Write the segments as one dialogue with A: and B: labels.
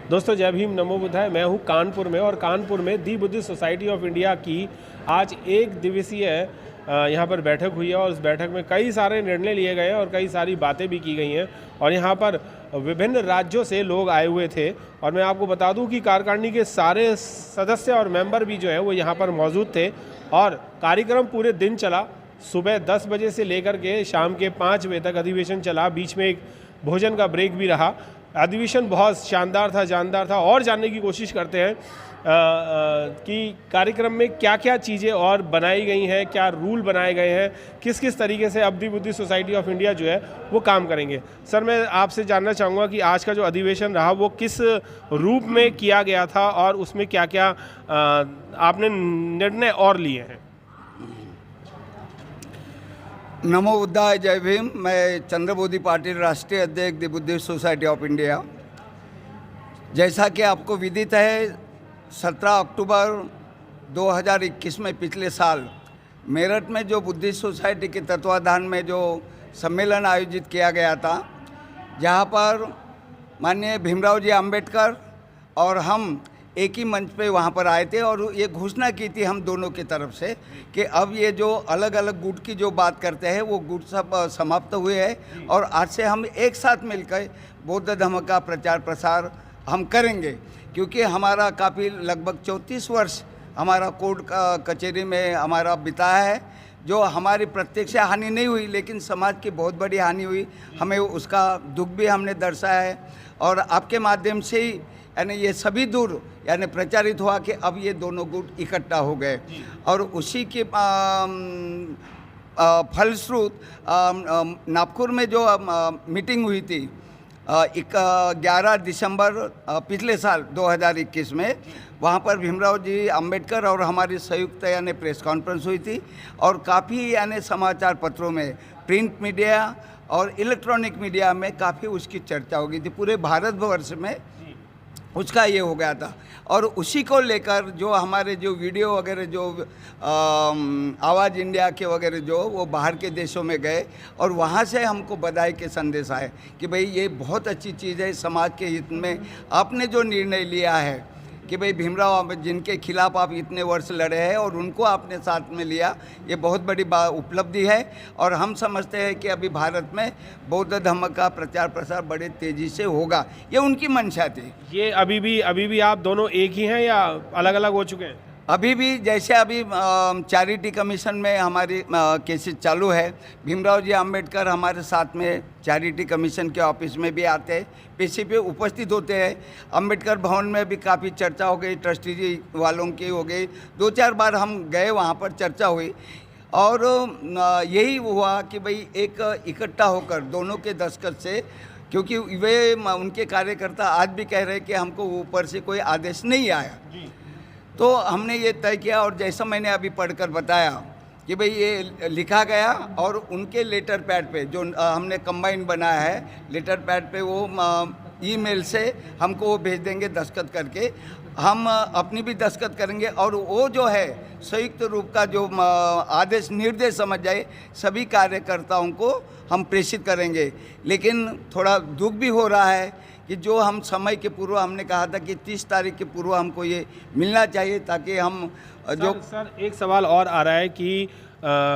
A: दोस्तों जय भीम नमो बुद्धाय। मैं हूँ कानपुर में और कानपुर में दी बुद्धिस्ट सोसाइटी ऑफ इंडिया की आज एक दिवसीय यहाँ पर बैठक हुई है और उस बैठक में कई सारे निर्णय लिए गए हैं और कई सारी बातें भी की गई हैं और यहाँ पर विभिन्न राज्यों से लोग आए हुए थे। और मैं आपको बता दूँ कि कार्यकारिणी के सारे सदस्य और मेंबर भी जो है वो यहाँ पर मौजूद थे और कार्यक्रम पूरे दिन चला। सुबह 10 बजे से लेकर के शाम के 5 बजे तक अधिवेशन चला। बीच में एक भोजन का ब्रेक भी रहा। अधिवेशन बहुत शानदार था, जानदार था। और जानने की कोशिश करते हैं कि कार्यक्रम में क्या क्या चीज़ें और बनाई गई हैं, क्या रूल बनाए गए हैं, किस किस तरीके से अब दी बुद्धिस्ट सोसाइटी ऑफ इंडिया जो है वो काम करेंगे। सर, मैं आपसे जानना चाहूँगा कि आज का जो अधिवेशन रहा वो किस रूप में किया गया था और उसमें क्या क्या आपने निर्णय और लिए हैं।
B: नमो बुद्धाय, जय भीम। मैं चंद्रबोधि पाटिल, राष्ट्रीय अध्यक्ष दी बुद्धिस्ट सोसाइटी ऑफ इंडिया। जैसा कि आपको विदित है, 17 अक्टूबर 2021 में पिछले साल मेरठ में जो बुद्धिस्ट सोसाइटी के तत्वाधान में जो सम्मेलन आयोजित किया गया था, जहां पर माननीय भीमराव जी अंबेडकर और हम एक ही मंच पे वहाँ पर आए थे और ये घोषणा की थी हम दोनों की तरफ से कि अब ये जो अलग अलग गुट की जो बात करते हैं वो गुट सब समाप्त हुए हैं और आज से हम एक साथ मिलकर बौद्ध धर्म का प्रचार प्रसार हम करेंगे। क्योंकि हमारा काफ़ी लगभग 34 वर्ष हमारा कोर्ट कचहरी में हमारा बिताया है, जो हमारी प्रत्यक्ष हानि नहीं हुई लेकिन समाज की बहुत बड़ी हानि हुई। हमें उसका दुख भी हमने दर्शाया है और आपके माध्यम से ही यानी ये सभी दूर यानी प्रचारित हुआ कि अब ये दोनों गुट इकट्ठा हो गए और उसी के फलस्वरूप नागपुर में जो मीटिंग हुई थी 11 दिसंबर पिछले साल 2021 में, वहाँ पर भीमराव जी अंबेडकर और हमारी संयुक्त यानी प्रेस कॉन्फ्रेंस हुई थी और काफ़ी यानी समाचार पत्रों में, प्रिंट मीडिया और इलेक्ट्रॉनिक मीडिया में काफ़ी उसकी चर्चा हो गई थी। पूरे भारतवर्ष में उसका ये हो गया था और उसी को लेकर जो हमारे जो वीडियो वगैरह जो आवाज़ इंडिया के वगैरह जो वो बाहर के देशों में गए और वहाँ से हमको बधाई के संदेश आए कि भाई ये बहुत अच्छी चीज़ है। समाज के हित में आपने जो निर्णय लिया है कि भाई भीमराव जिनके खिलाफ आप इतने वर्ष लड़े हैं और उनको आपने साथ में लिया, ये बहुत बड़ी उपलब्धि है और हम समझते हैं कि अभी भारत में बौद्ध धर्म का प्रचार प्रसार बड़े तेज़ी से होगा। ये उनकी मंशा थी। ये
A: अभी भी आप दोनों एक ही हैं या अलग अलग हो चुके हैं?
B: अभी भी जैसे अभी चैरिटी कमीशन में हमारी केसेस चालू है। भीमराव जी अंबेडकर हमारे साथ में चैरिटी कमीशन के ऑफिस में भी आते हैं, पेशी पे उपस्थित होते हैं। अंबेडकर भवन में भी काफ़ी चर्चा हो गई, ट्रस्टी जी वालों की हो गई। 2-4 बार हम गए, वहाँ पर चर्चा हुई और यही हुआ कि भाई एक इकट्ठा होकर दोनों के दस्तखत से, क्योंकि वे उनके कार्यकर्ता आज भी कह रहे हैं कि हमको ऊपर से कोई आदेश नहीं आया, तो हमने ये तय किया और जैसा मैंने अभी पढ़कर बताया कि भाई ये लिखा गया और उनके लेटर पैड पे जो हमने कंबाइन बनाया है, लेटर पैड पे वो ईमेल से हमको वो भेज देंगे दस्तखत करके। हम अपनी भी दस्तखत करेंगे और वो जो है संयुक्त रूप का जो आदेश निर्देश समझ जाए सभी कार्यकर्ताओं को हम प्रेषित करेंगे। लेकिन थोड़ा दुख भी हो रहा है कि जो हम समय के पूर्व हमने कहा था कि 30 तारीख के पूर्व हमको ये मिलना चाहिए ताकि हम जो
A: सर एक सवाल और आ रहा है कि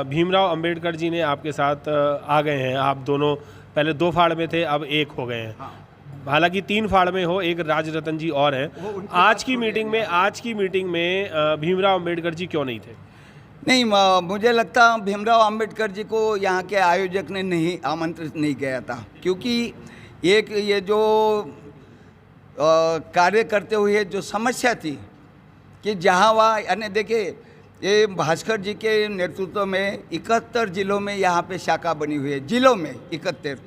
A: भीमराव अंबेडकर जी ने आपके साथ आ गए हैं। आप दोनों पहले 2 फाड़ में थे, अब एक हो गए हैं। हाँ। हालांकि 3 फाड़ में हो, एक राजरतन जी और हैं। आज की मीटिंग में भीमराव अंबेडकर जी क्यों नहीं थे?
B: नहीं, मुझे लगता भीमराव अंबेडकर जी को यहाँ के आयोजक ने नहीं आमंत्रित नहीं किया था, क्योंकि एक ये जो कार्य करते हुए जो समस्या थी कि जहाँ वहाँ यानी देखिए ये भास्कर जी के नेतृत्व में 71 जिलों में यहाँ पे शाखा बनी हुई है, जिलों में 71।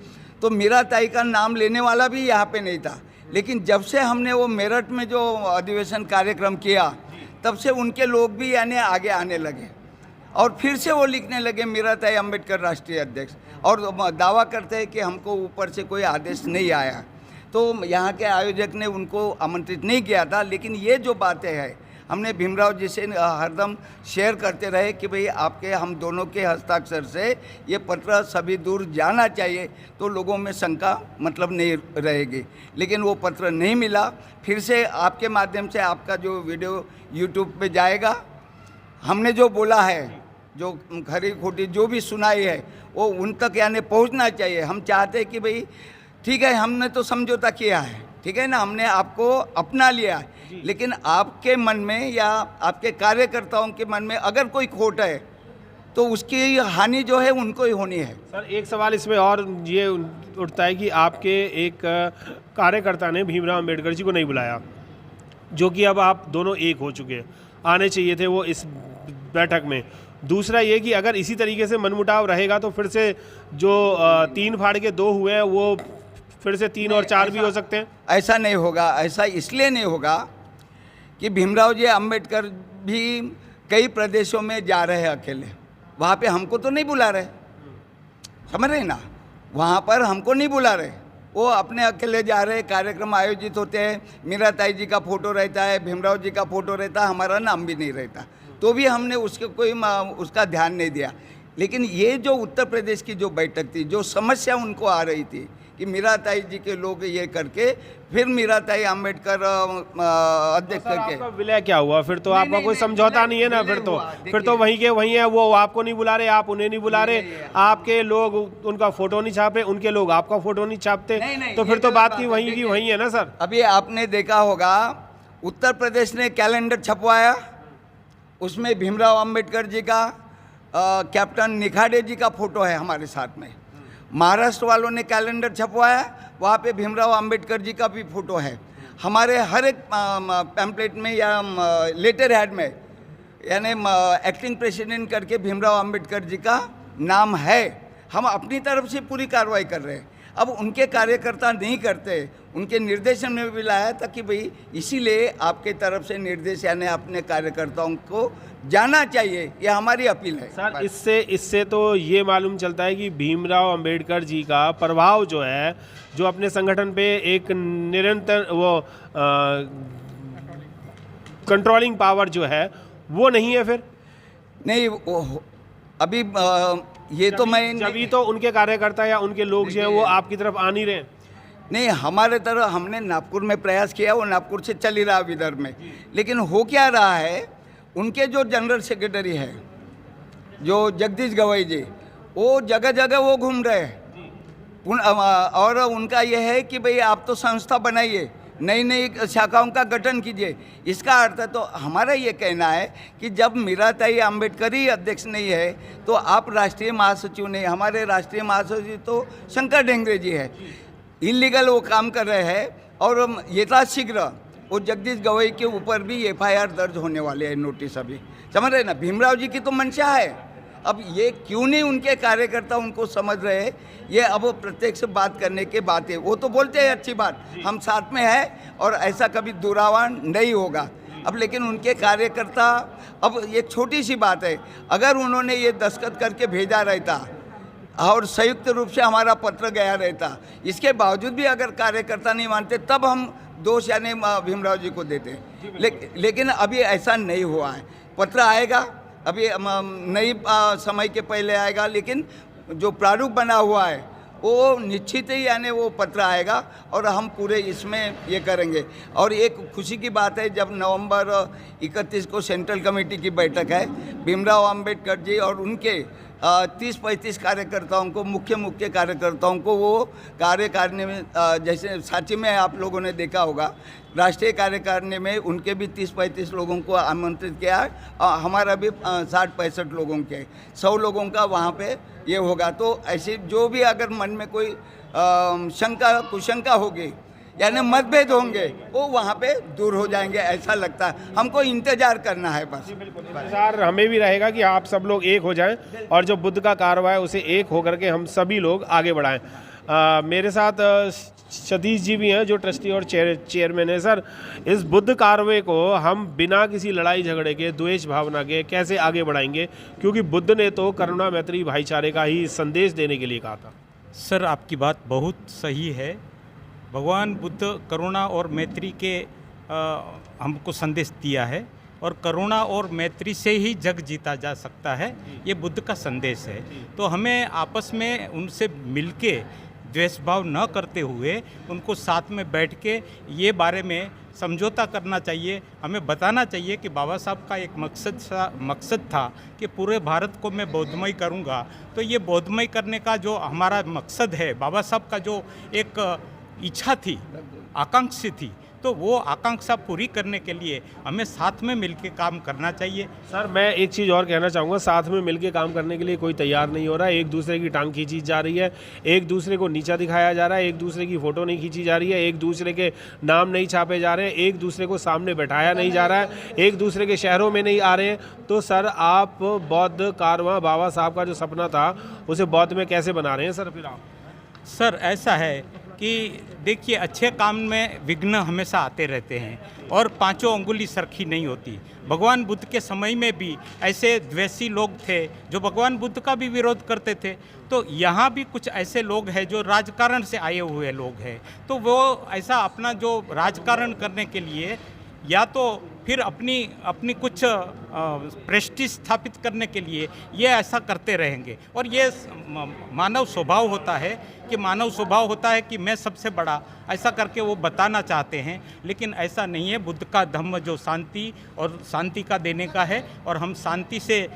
B: तो मीरा ताई का नाम लेने वाला भी यहाँ पे नहीं था, लेकिन जब से हमने वो मेरठ में जो अधिवेशन कार्यक्रम किया तब से उनके लोग भी यानी आगे आने लगे और फिर से वो लिखने लगे मीरा ताई अंबेडकर राष्ट्रीय अध्यक्ष, और दावा करते हैं कि हमको ऊपर से कोई आदेश नहीं आया। तो यहाँ के आयोजक ने उनको आमंत्रित नहीं किया था। लेकिन ये जो बातें हैं हमने भीमराव जी से हरदम शेयर करते रहे कि भाई आपके हम दोनों के हस्ताक्षर से ये पत्र सभी दूर जाना चाहिए, तो लोगों में शंका मतलब नहीं रहेगी। लेकिन वो पत्र नहीं मिला। फिर से आपके माध्यम से आपका जो वीडियो यूट्यूब पे जाएगा, हमने जो बोला है, जो खरी खोटी जो भी सुनाई है, वो उन तक यानी पहुंचना चाहिए। हम चाहते हैं कि भाई ठीक है, हमने तो समझौता किया है, ठीक है ना, हमने आपको अपना लिया है, लेकिन आपके मन में या आपके कार्यकर्ताओं के मन में अगर कोई खोट है तो उसकी हानि जो है उनको ही होनी है।
A: सर एक सवाल इसमें और ये उठता है कि आपके एक कार्यकर्ता ने भीमराव अंबेडकर जी को नहीं बुलाया, जो कि अब आप दोनों एक हो चुके हैं, आने चाहिए थे वो इस बैठक में। दूसरा ये कि अगर इसी तरीके से मनमुटाव रहेगा तो फिर से जो 3 फाड़ के 2 हुए हैं वो फिर से 3 और 4 भी हो सकते हैं।
B: ऐसा नहीं होगा। ऐसा इसलिए नहीं होगा कि भीमराव जी अंबेडकर भी कई प्रदेशों में जा रहे हैं अकेले, वहाँ पे हमको तो नहीं बुला रहे, समझ रहे ना, वहाँ पर हमको नहीं बुला रहे, वो अपने अकेले जा रहे, कार्यक्रम आयोजित होते हैं, मीराताई जी का फोटो रहता है, भीमराव जी का फोटो रहता है, हमारा नाम भी नहीं रहता, तो भी हमने उसके कोई उसका ध्यान नहीं दिया। लेकिन ये जो उत्तर प्रदेश की जो बैठक थी, जो समस्या उनको आ रही थी कि मीराताई जी के लोग ये करके फिर मीराताई अंबेडकर अध्यक्ष करके,
A: आपका विलय क्या हुआ फिर? तो आपका कोई समझौता नहीं है ना फिर तो वहीं के वहीं है, वो आपको नहीं बुला रहे, आप उन्हें नहीं बुला रहे, आपके लोग उनका फोटो नहीं छाप रहे, उनके लोग आपका फोटो नहीं छापते, तो फिर तो बात की वहीं है ना सर।
B: अभी आपने देखा होगा उत्तर प्रदेश ने कैलेंडर छपवाया, उसमें भीमराव अंबेडकर जी का कैप्टन निखाडे जी का फोटो है हमारे साथ में। महाराष्ट्र वालों ने कैलेंडर छपवाया, वहाँ पे भीमराव अंबेडकर जी का भी फोटो है। हमारे हर एक पैम्पलेट में या लेटर हेड में यानी एक्टिंग प्रेसिडेंट करके भीमराव अंबेडकर जी का नाम है। हम अपनी तरफ से पूरी कार्रवाई कर रहे हैं। अब उनके कार्यकर्ता नहीं करते, उनके निर्देशन में भी लाया था कि भाई इसीलिए आपके तरफ से निर्देश यानी अपने कार्यकर्ताओं को जाना चाहिए, ये हमारी अपील है।
A: सर इससे तो ये मालूम चलता है कि भीमराव अंबेडकर जी का प्रभाव जो है, जो अपने संगठन पे एक निरंतर वो कंट्रोलिंग पावर जो है वो नहीं है फिर
B: नहीं अभी ये तो मैं
A: जब तो उनके कार्यकर्ता या उनके लोग जो हैं वो आपकी तरफ आ नहीं रहे।
B: नहीं, हमारे तरफ हमने नागपुर में प्रयास किया, वो नागपुर से चल ही रहा विदर्भ में, लेकिन हो क्या रहा है, उनके जो जनरल सेक्रेटरी है जो जगदीश गवई जी, वो जगह जगह वो घूम रहे हैं और उनका यह है कि भाई आप तो संस्था बनाइए, नई नई शाखाओं का गठन कीजिए। इसका अर्थ है, तो हमारा ये कहना है कि जब मीराताई अंबेडकर ही अध्यक्ष नहीं है तो आप राष्ट्रीय महासचिव नहीं, हमारे राष्ट्रीय महासचिव तो शंकर ढेंगरे जी है, इलीगल वो काम कर रहे हैं और यथाशीघ्र वो जगदीश गवई के ऊपर भी FIR दर्ज होने वाले हैं, नोटिस अभी, समझ रहे ना। भीमराव जी की तो मंशा है, अब ये क्यों नहीं उनके कार्यकर्ता उनको समझ रहे, ये अब प्रत्यक्ष बात करने के बात है। वो तो बोलते हैं अच्छी बात, हम साथ में हैं और ऐसा कभी दुरावान नहीं होगा। अब लेकिन उनके कार्यकर्ता, अब एक छोटी सी बात है, अगर उन्होंने ये दस्तखत करके भेजा रहता और संयुक्त रूप से हमारा पत्र गया रहता, इसके बावजूद भी अगर कार्यकर्ता नहीं मानते तब हम दोष यानी भीमराव जी को देते, लेकिन अभी ऐसा नहीं हुआ है। पत्र आएगा अभी नई समय के पहले आएगा, लेकिन जो प्रारूप बना हुआ है वो निश्चित ही यानी वो पत्र आएगा और हम पूरे इसमें ये करेंगे। और एक खुशी की बात है, जब नवंबर 31 को सेंट्रल कमेटी की बैठक है, भीमराव अंबेडकर जी और उनके 30-35 कार्यकर्ताओं को, मुख्य कार्यकर्ताओं को वो कार्यकारिणी में, जैसे सांची में आप लोगों ने देखा होगा, राष्ट्रीय कार्यकारिणी में उनके भी 30-35 लोगों को आमंत्रित किया है, हमारा भी 60-65 लोगों के 100 लोगों का वहाँ पे ये होगा। तो ऐसे जो भी अगर मन में कोई शंका कुशंका होगी यानी मतभेद होंगे वो वहाँ पे दूर हो जाएंगे, ऐसा लगता है। हमको इंतजार करना है बस।
A: इंतजार हमें भी रहेगा कि आप सब लोग एक हो जाएं और जो बुद्ध का कार्रवाई है उसे एक होकर के हम सभी लोग आगे बढ़ाएं। मेरे साथ सतीश जी भी हैं जो ट्रस्टी और चेयरमैन है। सर, इस बुद्ध कार्रवाई को हम बिना किसी लड़ाई झगड़े के, द्वेष भावना के कैसे आगे बढ़ाएंगे, क्योंकि बुद्ध ने तो करुणा, मैत्री, भाईचारे का ही संदेश देने के लिए कहा था।
C: सर, आपकी बात बहुत सही है। भगवान बुद्ध करुणा और मैत्री के हमको संदेश दिया है, और करुणा और मैत्री से ही जग जीता जा सकता है। ये बुद्ध का संदेश है। तो हमें आपस में उनसे मिलके द्वेष भाव न करते हुए उनको साथ में बैठ के ये बारे में समझौता करना चाहिए। हमें बताना चाहिए कि बाबा साहब का एक मकसद था कि पूरे भारत को मैं बौद्धमय करूँगा। तो ये बौद्धमय करने का जो हमारा मकसद है, बाबा साहब का जो एक इच्छा थी, आकांक्षा थी, तो वो आकांक्षा पूरी करने के लिए हमें साथ में मिलके काम करना चाहिए।
A: सर मैं एक चीज़ और कहना चाहूँगा, साथ में मिलके काम करने के लिए कोई तैयार नहीं हो रहा है। एक दूसरे की टांग खींची जा रही है, एक दूसरे को नीचा दिखाया जा रहा है, एक दूसरे की फ़ोटो नहीं खींची जा रही है, एक दूसरे के नाम नहीं छापे जा रहे हैं, एक दूसरे को सामने बैठाया नहीं जा रहा है, एक दूसरे के शहरों में नहीं आ रहे हैं। तो सर आप बौद्ध कारवां बाबा साहब का जो सपना था उसे बौद्ध में कैसे बना रहे हैं सर फिर आप?
C: सर ऐसा है कि देखिए, अच्छे काम में विघ्न हमेशा आते रहते हैं और पांचों अंगुली सरखी नहीं होती। भगवान बुद्ध के समय में भी ऐसे द्वेषी लोग थे जो भगवान बुद्ध का भी विरोध करते थे। तो यहाँ भी कुछ ऐसे लोग हैं जो राजकारण से आए हुए लोग हैं। तो वो ऐसा अपना जो राजकारण करने के लिए या तो फिर अपनी कुछ प्रेस्टीज स्थापित करने के लिए ये ऐसा करते रहेंगे। और ये मानव स्वभाव होता है कि मैं सबसे बड़ा, ऐसा करके वो बताना चाहते हैं। लेकिन ऐसा नहीं है। बुद्ध का धम्म जो शांति का देने का है, और हम शांति से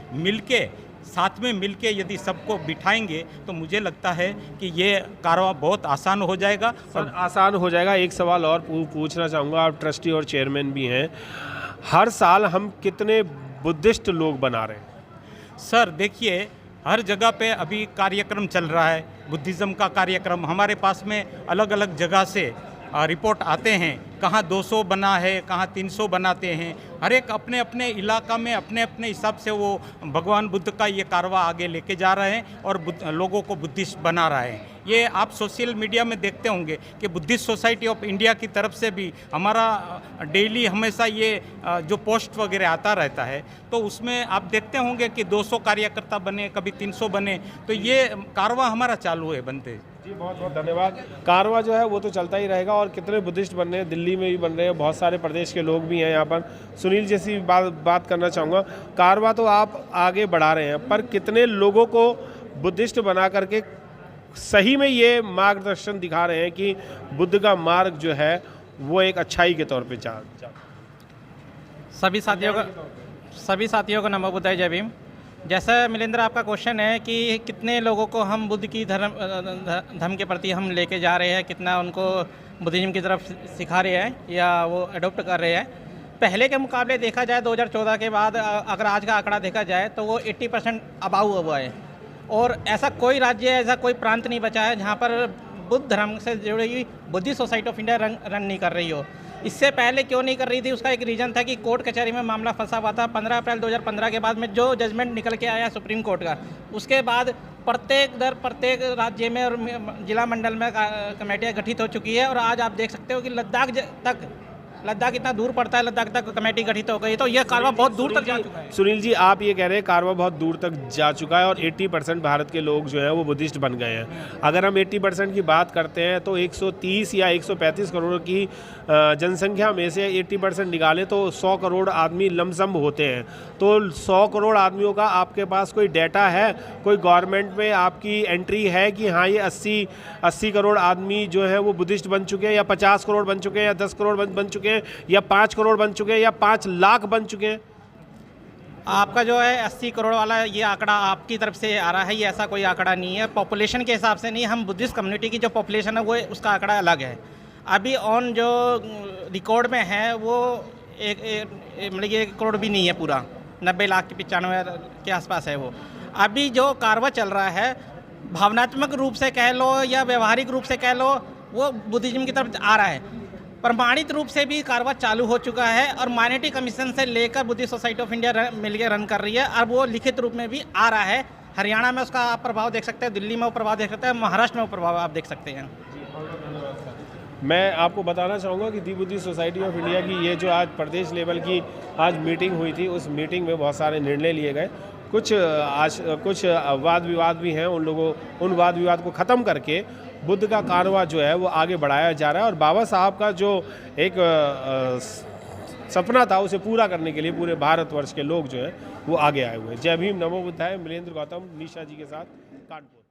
C: साथ में मिलके यदि सबको बिठाएंगे तो मुझे लगता है कि ये कारवां बहुत आसान हो जाएगा।
A: और आसान हो जाएगा। एक सवाल और पूछना चाहूँगा, आप ट्रस्टी और चेयरमैन भी हैं, हर साल हम कितने बुद्धिस्ट लोग बना रहे हैं?
C: सर देखिए, हर जगह पे अभी कार्यक्रम चल रहा है, बुद्धिज़्म का कार्यक्रम। हमारे पास में अलग अलग जगह से रिपोर्ट आते हैं, कहाँ 200 बना है, कहाँ 300 बनाते हैं। हर एक अपने अपने इलाका में अपने अपने हिसाब से वो भगवान बुद्ध का ये कारवां आगे लेके जा रहे हैं और लोगों को बुद्धिस्ट बना रहे हैं। ये आप सोशल मीडिया में देखते होंगे कि बुद्धिस्ट सोसाइटी ऑफ इंडिया की तरफ से भी हमारा डेली हमेशा ये जो पोस्ट वगैरह आता रहता है। तो उसमें आप देखते होंगे कि 200 कार्यकर्ता बने, कभी 300 बने। तो ये कारवां हमारा चालू है बनते।
A: जी बहुत बहुत धन्यवाद। कारवां जो है वो तो चलता ही रहेगा और कितने बुद्धिस्ट बन रहे हैं, दिल्ली में भी बन रहे हैं, बहुत सारे प्रदेश के लोग भी हैं यहाँ पर। सुनील जैसी बात करना चाहूँगा, कारवां तो आप आगे बढ़ा रहे हैं, पर कितने लोगों को बुद्धिस्ट बना करके सही में ये मार्गदर्शन दिखा रहे हैं कि बुद्ध का मार्ग जो है वो एक अच्छाई के तौर पे
D: सभी साथियों को नमो बुद्धाय, जय भीम। जैसा मिलेंद्र आपका क्वेश्चन है कि कितने लोगों को हम बुद्ध की धर्म के प्रति हम लेके जा रहे हैं, कितना उनको बुद्धिज्म की तरफ सिखा रहे हैं या वो अडोप्ट कर रहे हैं। पहले के मुकाबले देखा जाए 2014 के बाद अगर आज का आंकड़ा देखा जाए तो वो 80% अबाव हुआ है। और ऐसा कोई राज्य, ऐसा कोई प्रांत नहीं बचा है जहाँ पर बुद्ध धर्म से जुड़ी हुई Buddhist society of India run नहीं कर रही हो। इससे पहले क्यों नहीं कर रही थी, उसका एक रीज़न था कि कोर्ट कचहरी में मामला फंसा हुआ था। 15 अप्रैल 2015 के बाद में जो जजमेंट निकल के आया सुप्रीम कोर्ट का, उसके बाद प्रत्येक राज्य में और जिला मंडल में कमेटियाँ गठित हो चुकी है। और आज आप देख सकते हो कि लद्दाख इतना दूर पड़ता है, लद्दाख तक कमेटी गठित हो गई। तो यह कारवां बहुत दूर तक जा चुका है।
A: सुनील जी आप ये कह रहे हैं कारवां बहुत दूर तक जा चुका है और 80% भारत के लोग जो हैं वो बुद्धिस्ट बन गए हैं। अगर हम 80% की बात करते हैं तो 130 या 135 करोड़ की जनसंख्या में से 80% निकालें तो 100 करोड़ आदमी लमसम होते हैं। तो 100 करोड़ आदमियों का आपके पास कोई डाटा है, कोई गवर्नमेंट में आपकी एंट्री है कि हाँ ये 80 करोड़ आदमी जो है वो बुद्धिस्ट बन चुके हैं, या 50 करोड़ बन चुके हैं, या 10 करोड़ बन चुके हैं, या 5 करोड़ बन चुके हैं, या 5 लाख बन चुके हैं?
D: आपका जो है 80 करोड़ वाला ये आंकड़ा आपकी तरफ से आ रहा है, ये ऐसा कोई आंकड़ा नहीं है। पॉपुलेशन के हिसाब से नहीं, हम बुद्धिस्ट कम्युनिटी की जो पॉपुलेशन है वो उसका आंकड़ा अलग है। अभी ऑन जो रिकॉर्ड में है वो मतलब 1 करोड़ भी नहीं है, पूरा 90 लाख की 95 के आसपास है वो। अभी जो कारवां चल रहा है, भावनात्मक रूप से कह लो या व्यवहारिक रूप से कह लो, वो बुद्धिज्म की तरफ आ रहा है। प्रमाणित रूप से भी कारवां चालू हो चुका है और माइनॉरिटी कमीशन से लेकर बुद्धिस्ट सोसाइटी ऑफ इंडिया मिलकर रन कर रही है। और वो लिखित रूप में भी आ रहा है। हरियाणा में उसका आप प्रभाव देख सकते हैं, दिल्ली में वो प्रभाव देख सकते हैं, महाराष्ट्र में वो प्रभाव आप देख सकते हैं।
A: मैं आपको बताना चाहूँगा कि दी बुद्धिस्ट सोसाइटी ऑफ इंडिया की ये जो आज प्रदेश लेवल की आज मीटिंग हुई थी, उस मीटिंग में बहुत सारे निर्णय लिए गए। कुछ वाद विवाद भी हैं, उन वाद विवाद को ख़त्म करके बुद्ध का कारवां जो है वो आगे बढ़ाया जा रहा है। और बाबा साहब का जो एक सपना था उसे पूरा करने के लिए पूरे भारतवर्ष के लोग जो है वो आगे आए हुए हैं। जय भीम, नमो बुद्धाय। मिलेंद्र गौतम निशा जी के साथ, कानपुर।